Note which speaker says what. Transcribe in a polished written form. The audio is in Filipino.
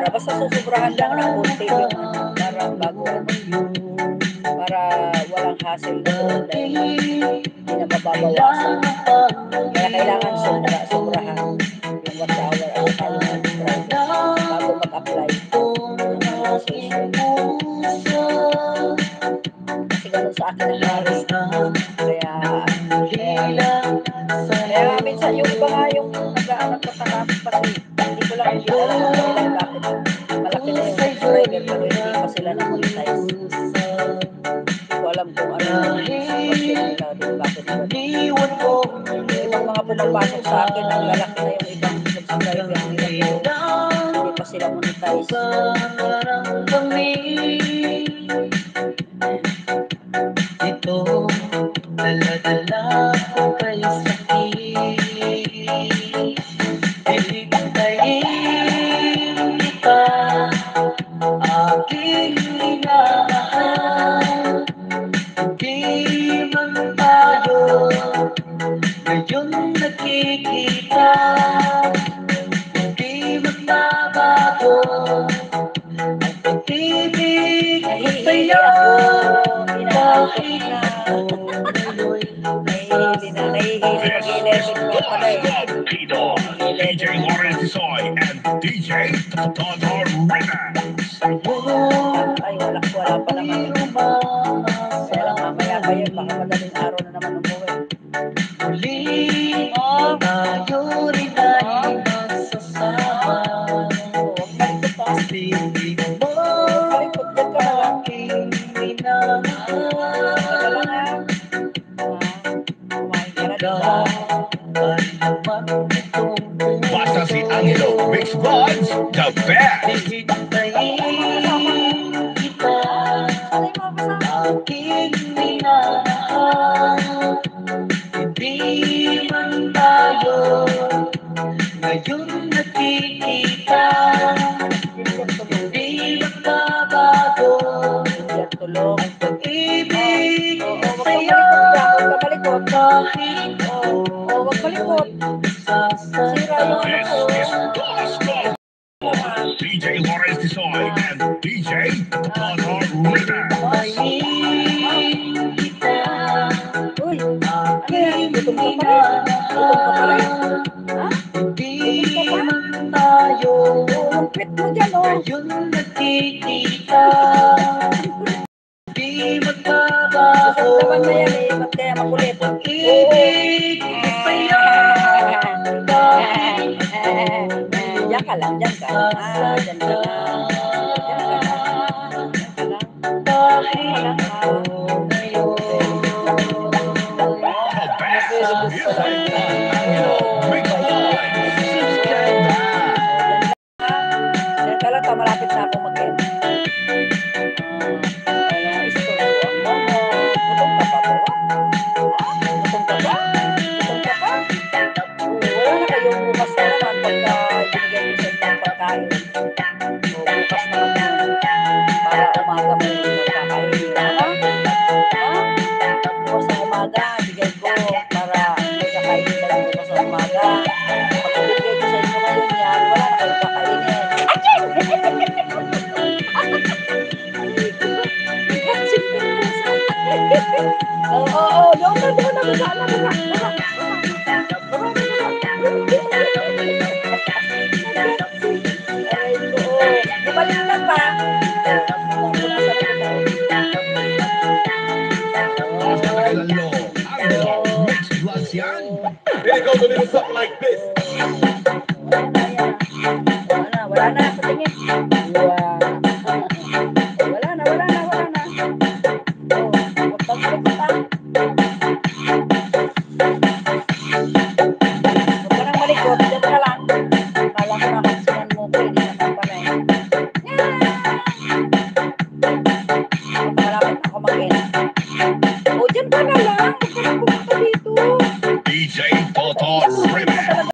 Speaker 1: Basta susubrahan lang ng konti yung para bago para walang hassle doon dahil hindi na mababawasan. Kaya kailangan sobrahan yung watch hour at saka yung subscriber bago mag-apply ng monetization. Kasi ganun sa akin ang hari. Kaya minsan yung iba nga yung nag-aanap pa sa namin kasi hindi ko lang alam kung kailan bakit malaki na yung subscriber pero hindi pa sila na-monetize. Hindi ko alam kung ano yung sitwasyon nila doon bakit yung ibang mga pumapasok sa akin ang lalaki na yung ibang subscriber nila hindi pa sila monetize.
Speaker 2: Ito dala-dala ko kay sakit. Iligtayin kita, aking minamahal. Hindi man tayo ngayon nakikita, hindi magbabago ang pag-ibig ko sa'yo. Kahit
Speaker 3: DJ Lawrence Tisoy and DJ Totor Remix.
Speaker 1: Ay, wala pa naman. Kaya lang mamaya pa yun, baka madaling araw na naman umuwi.
Speaker 2: muli tayo rin ay magsasama. Piling mo aking minamahal.
Speaker 3: Basta si Angelo Mix Vlogs, the best!
Speaker 2: Ihintayin kita, aking minamahal. Hindi man tayo ngayon nakikita, hindi magbabago ang pag-ibig ko sa'yo. Kahit
Speaker 1: Huwag malikot. Sira yung
Speaker 3: This is Gospel! DJ Lawrence Tisoy and DJ Totor Remix.
Speaker 1: Uy, ano yan? Gutom ka pa rin. Gutom ka pa rin. Ha?
Speaker 2: Hindi man tayo
Speaker 1: Lupit mo dyan, oh.
Speaker 2: ngayon nakikita, hindi magbabago
Speaker 1: Naman na yan, eh. Ba't kaya makulit?
Speaker 2: pag-ibig ko sa'yo.
Speaker 1: Diyan ka lang, diyan ka. Diyan ka lang.
Speaker 2: Kahit ngayon.
Speaker 3: The best music, Angelo Mix Vlogs. Subscribe na!
Speaker 1: Diyan ka lang, malapit na ako mag-end. Gutom ka pa ba? Gutom ka ba? Gutom ka pa? Wala na kayong bukas na naman pagka binigay ko sa inyo pagkain. Bukas na naman para umaga mo yung kakainin. Ha? Bukas na umaga, bigay ko para may kakainin na lang bukas na umaga. Pag binigay ko sa inyo ngayon yan, wala na kayong kakainin. Oo, doon na, baba. Bumalik na pa.
Speaker 3: Angelo Mix Vlogs yan.
Speaker 4: It goes a little something like this.
Speaker 1: Wala na, patingin.